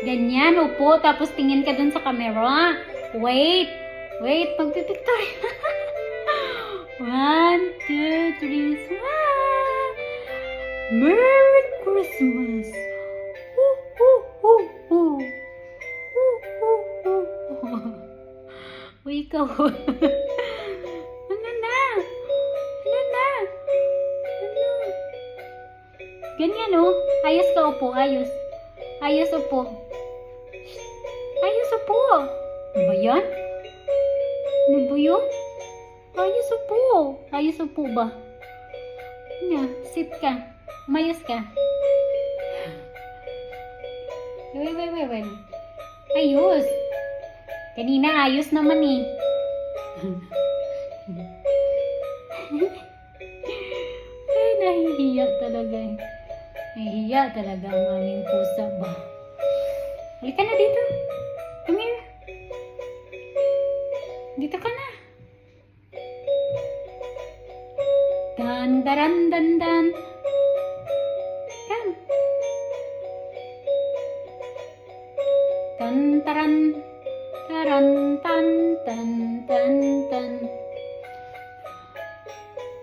Ganyan, upo. Tapos tingin ka dun sa camera. Wait. Wait, magpipicture. 1, 2, 3, smile. Merry Christmas. Woo, woo, woo, woo. Woo, woo, woo, woo. Uy, ikaw. Ano na? Ano na? Ano? Ganyan, oh. Ayos ka, upo. Ayos. Ayos, upo. Ayos, upo. Ano ba yan? Ano ba yun? Ayos, upo. Ayos, upo ba? Ano? Sit ka. Mayos ka. Wait. Ayos. Kanina ayos naman eh. Ay, nahihiya talaga eh. Nahihiya talaga ang aming pusa ba. Halika na dito. Come here. Dito ka na. Dan, daran, dan, dan. Come. Tan, taran, taran, tan, tan, tan, tan.